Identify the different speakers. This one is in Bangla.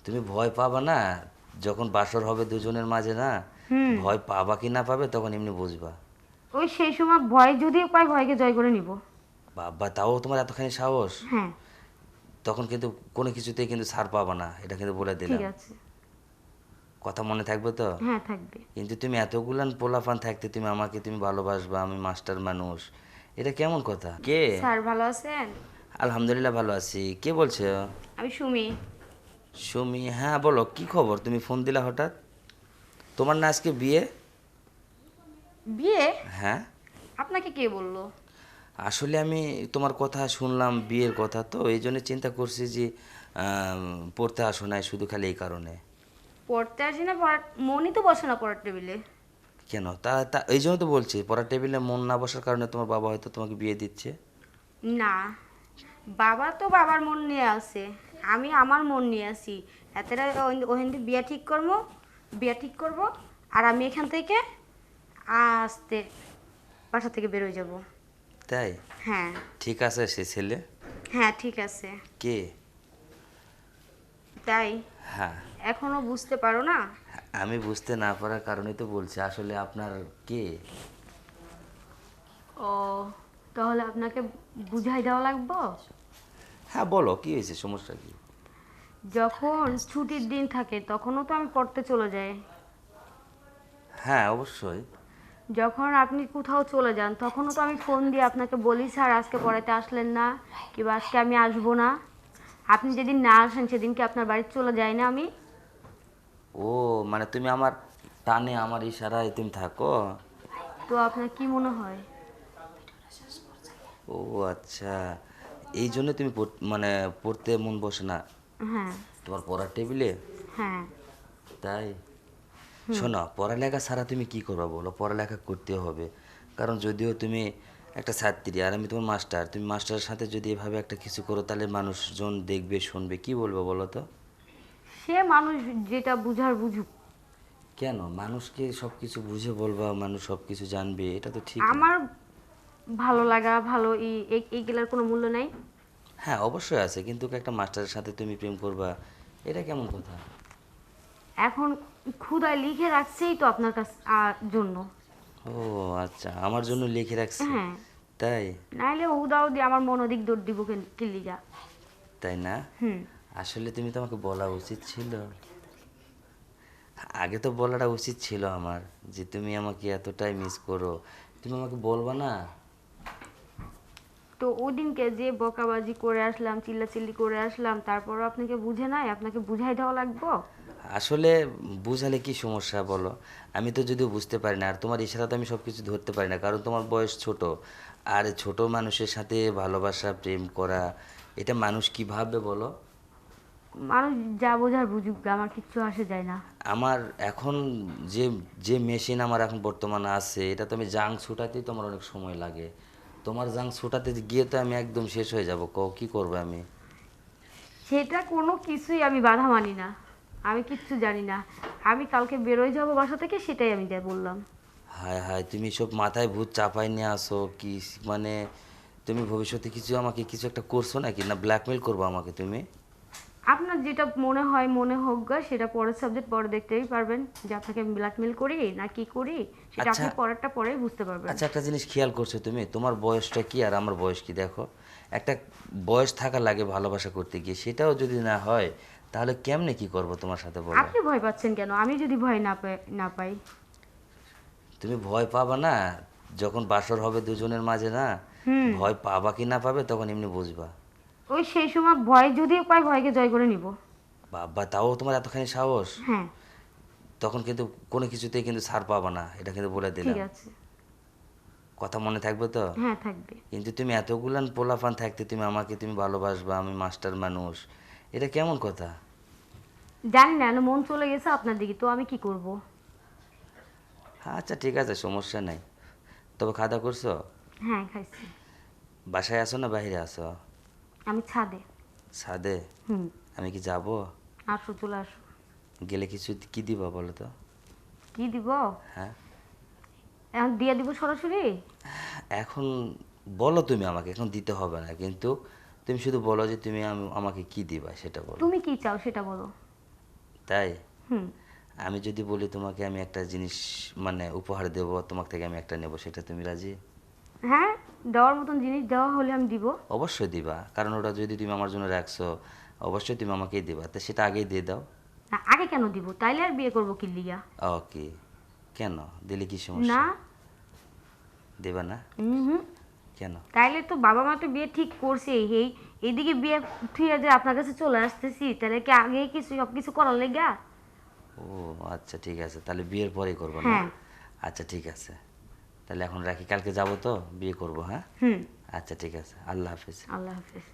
Speaker 1: তুমি ভয় পাবা না, যখন বাসর হবে দুজনের মাঝে না, ভয় পাবা কি না পাবে তখন এমনি বুঝবা।
Speaker 2: ওই সেই সময় ভয় যদি পাই ভয়কে জয় করে নিব।
Speaker 1: বাবা, তাও তোমার এতখানি সাহস!
Speaker 2: হ্যাঁ।
Speaker 1: তখন কিন্তু কোনো কিছুতেই কিন্তু ছাড় পাবা না, এটা কিন্তু বলে
Speaker 2: ঠিক
Speaker 1: দিলাম।
Speaker 2: আছে।
Speaker 1: কথা মনে থাকবে তো?
Speaker 2: হ্যাঁ, থাকবে।
Speaker 1: কিন্তু তুমি এতগুলান পোলাপান থাকতে তুমি আমাকে তুমি ভালোবাসবা, আমি মাস্টার মানুষ, এটা কেমন কথা? কে?
Speaker 2: স্যার ভালো আছেন?
Speaker 1: আলহামদুলিল্লাহ ভালো আছি। কে বলছো?
Speaker 2: আমি সুমি।
Speaker 1: সুমি? হ্যাঁ বলো, কি খবর? তুমি ফোন দিলা হঠাৎ? তোমার না আজকে বিয়ে?
Speaker 2: বিয়ে?
Speaker 1: হ্যাঁ।
Speaker 2: আপনাকে কে বললো?
Speaker 1: আসলে আমি তোমার কথা শুনলাম, বিয়ের কথা, তো এই জন্য চিন্তা করছি যে পড়তে আসো নাই শুধু খালি এই কারণে।
Speaker 2: পড়তে আসি না, পড়ার মনই তো বসে না পড়ার টেবিলে।
Speaker 1: কেন? তা তা এই জন্য তো বলছি, পড়ার টেবিলে মন না বসার কারণে তোমার বাবা হয়তো তোমাকে বিয়ে দিচ্ছে।
Speaker 2: না, বাবা তো বাবার মন নিয়ে আছে, আমি আমার মন নিয়ে আছি। এতটা ওখান থেকে বিয়া ঠিক করব, আর আমি এখান থেকে আস্তে বাসা থেকে বেরোয় যাব।
Speaker 1: তাই?
Speaker 2: হ্যাঁ।
Speaker 1: ঠিক আছে, সে ছেলে
Speaker 2: হ্যাঁ, ঠিক আছে।
Speaker 1: কে?
Speaker 2: তাই
Speaker 1: হ্যাঁ,
Speaker 2: এখনো বুঝতে পারো না?
Speaker 1: আমি বুঝতে না পারার কারণেই তো বলছি, আসলে আপনার কে?
Speaker 2: ও, তাহলে আপনাকে বুঝাই দেওয়া লাগবো।
Speaker 1: হ্যাঁ বলো, কি হয়েছে, সমস্যা কি?
Speaker 2: যখন ছুটির দিন থাকে তখনও তো আমি পড়তে চলে যাই।
Speaker 1: হ্যাঁ অবশ্যই।
Speaker 2: যখন আপনি কোথাও চলে যান তখনও তো আমি ফোন দিয়ে আপনাকে বলি, স্যার আজকে পড়াতে আসলেন না, কিংবা আজকে আমি আসবো না। আপনি যেদিন না আসেন সেদিন কি আপনার বাড়ি চলে যাই না আমি?
Speaker 1: ও, মানে তুমি আমার টানে, আমার ইশারায় তুমি থাকো?
Speaker 2: তো আপনার কি মনে হয়?
Speaker 1: ও আচ্ছা, এই জন্য তুমি মানে পড়তে মন বসে না
Speaker 2: হ্যাঁ।
Speaker 1: তোমার পড়ার টেবিলে?
Speaker 2: হ্যাঁ।
Speaker 1: তাই? শোনো, পড়ালেখা ছাড়া তুমি কি করবা বলো? পড়ালেখা করতে হবে, কারণ যদিও তুমি একটা ছাত্রী আর আমি তোমার মাস্টার, তুমি মাস্টারের সাথে যদি এভাবে একটা কিছু করো তাহলে মানুষজন দেখবে শুনবে, কি বলবো বলো তো?
Speaker 2: সে মানুষ যেটা বুঝার বুঝুক।
Speaker 1: কেন মানুষকে সব কিছু বুঝে বলবা, মানুষ সব কিছু জানবে, এটা তো ঠিক না।
Speaker 2: আমার ভালো লাগা ভালো এইগুলার কোনো মূল্য নাই।
Speaker 1: হ্যাঁ অবশ্যই আছে, কিন্তু একটা মাস্টারের সাথে তুমি প্রেম করবা, এটা কেমন কথা?
Speaker 2: এখন ক্ষুদায় লিখে রাখছেই তো আপনার কাছ জন্য।
Speaker 1: ও আচ্ছা, আমার জন্য লিখে রাখছে?
Speaker 2: হ্যাঁ।
Speaker 1: তাই?
Speaker 2: নাইলে উদাও দিয়ে আমার মন ওদিক দৌড় দিব কি লিগা।
Speaker 1: তাই না?
Speaker 2: হুম।
Speaker 1: আসলে তুমি তো আমাকে বলা উচিত ছিল, আগে তো বলাটা উচিত ছিল আমার, যে তুমি আমাকে এতটাই মিস করো, তুমি আমাকে বলবা না?
Speaker 2: তো ওই দিনকে যে বকাবাজি করে আসলাম, চিল্লাচিল্লি করে আসলাম, তারপরও আপনাকে বুঝে নাই, আপনাকে বুঝাই দেওয়া লাগবো।
Speaker 1: আসলে বুঝালে কি সমস্যা বলো? আমি তো যদিও বুঝতে পারি না, আর তোমার ইশারা তো আমি সব কিছু ধরতে পারি না, কারণ তোমার বয়স ছোট। আর ছোট মানুষের সাথে ভালোবাসা প্রেম করা, এটা মানুষ কি ভাববে বলো?
Speaker 2: মানুষ যা বোঝার বুঝুক, আমার কিচ্ছু আসে যায় না।
Speaker 1: আমার এখন যে যে মেশিন আমার এখন বর্তমানে আছে, এটা তো আমি জাং ছুটাতেই তো আমার অনেক সময় লাগে। তোমার জাং ছুটাতে গিয়ে তো আমি একদম শেষ হয়ে যাব, কও কি করবো আমি?
Speaker 2: সেটা কোনো কিছুই আমি বাধা মানি না। আমি কিচ্ছু জানি না। আমি কালকে বেরোয় যাব বাসা থেকে, সেটাই আমি যা বললাম।
Speaker 1: হায় হায়, তুমি সব মাথায় ভূত চাপাই নিয়ে আসো কি? মানে তুমি ভবিষ্যতে কিছু আমাকে কিছু একটা করছো নাকি, না ব্ল্যাকমেল করবো আমাকে তুমি?
Speaker 2: আপনার যেটা মনে হয় মনে হোক গা, সেটা পরের সাবজেক্ট পরে দেখতেই পারবেন, যে আপনাকে আমি ব্ল্যাকমেল করি না কি করি, সেটা
Speaker 1: আচ্ছা
Speaker 2: আপনি পরেরটা পরেই বুঝতে পারবেন।
Speaker 1: আচ্ছা, একটা জিনিস খেয়াল করছো তুমি, তোমার বয়সটা কি আর আমার বয়স কি দেখো? একটা বয়স থাকা লাগে ভালোবাসা করতে গিয়ে, সেটাও যদি না হয় তাহলে কেমনে কি করব তোমার সাথে বলো?
Speaker 2: আপনি ভয় পাচ্ছেন কেন? আমি যদি ভয় না পাই?
Speaker 1: তুমি ভয় পাবা না, যখন বাসর হবে দুজনের মাঝে না, ভয় পাবা কি না পাবে তখন এমনি বুঝবা।
Speaker 2: ওই সেই সময় ভয় যদি পাই ভয়কে জয় করে নিব।
Speaker 1: বাবা, তাও তোমার এতখানি সাহস!
Speaker 2: হ্যাঁ।
Speaker 1: তখন কিন্তু কোনো কিছুতেই কিন্তু ছাড় পাবা না, এটা কিন্তু বলে
Speaker 2: ঠিক
Speaker 1: দিলাম।
Speaker 2: আছে।
Speaker 1: কথা মনে থাকবে তো?
Speaker 2: হ্যাঁ, থাকবে।
Speaker 1: কিন্তু তুমি এতগুলান পোলাপান থাকতে তুমি আমাকে তুমি ভালোবাসবা, আমি মাস্টার মানুষ, এটা কেমন কথা?
Speaker 2: জানি না, না মন চলে গেছে আপনার দিকে, তো আমি কি করব?
Speaker 1: আচ্ছা ঠিক আছে, সমস্যা নাই। তবে খাওয়া দাওয়া করছো?
Speaker 2: হ্যাঁ, খাইছি।
Speaker 1: বাসায় আসো না বাইরে আসো?
Speaker 2: আমি ছাদে।
Speaker 1: ছাদে?
Speaker 2: হুম।
Speaker 1: আমি কি যাব?
Speaker 2: আসো, চলে আসো।
Speaker 1: গেলে কিছু কি দিবা বলো তো?
Speaker 2: কি দিব?
Speaker 1: হ্যাঁ,
Speaker 2: এখন দিয়ে দিব সরাসরি?
Speaker 1: এখন বলো তুমি আমাকে, এখন দিতে হবে না, কিন্তু তুমি শুধু বলো যে তুমি আমাকে কি দিবা সেটা বলো।
Speaker 2: তুমি কি চাও সেটা বলো।
Speaker 1: তাই
Speaker 2: হুম।
Speaker 1: আমি যদি বলি তোমাকে আমি একটা জিনিস মানে উপহার দেব, তোমার থেকে আমি একটা নেব, সেটা তুমি রাজি?
Speaker 2: হ্যাঁ, দেওয়ার মতন জিনিস দেওয়া হলে আমি দিব।
Speaker 1: অবশ্যই দিবা, কারণ ওটা যদি তুমি আমার জন্য রাখছো অবশ্যই তুমি আমাকেই দিবা, তো সেটা আগেই দিয়ে দাও।
Speaker 2: না, আগে কেন দিব? তাইলে আর বিয়ে করবো কি লিগা?
Speaker 1: ওকে, কেন দিলে কি
Speaker 2: না।
Speaker 1: সমস্যা? দেবা না?
Speaker 2: হুম।
Speaker 1: কেন?
Speaker 2: তাইলে তো বাবা মা তো বিয়ে ঠিক করছে, এইদিকে বিয়ে ঠিক আছে, আপনার কাছে চলে আসতেছি, তাহলে কি আগে কিছু সব কিছু করার লেগা?
Speaker 1: ও আচ্ছা ঠিক আছে, তাহলে বিয়ের পরেই করবো না?
Speaker 2: হ্যাঁ।
Speaker 1: আচ্ছা ঠিক আছে, তাহলে এখন রাখি, কালকে যাবো তো বিয়ে করবো, হ্যাঁ?
Speaker 2: হুম।
Speaker 1: আচ্ছা ঠিক আছে, আল্লাহ হাফিজ।
Speaker 2: আল্লাহ হাফেজ।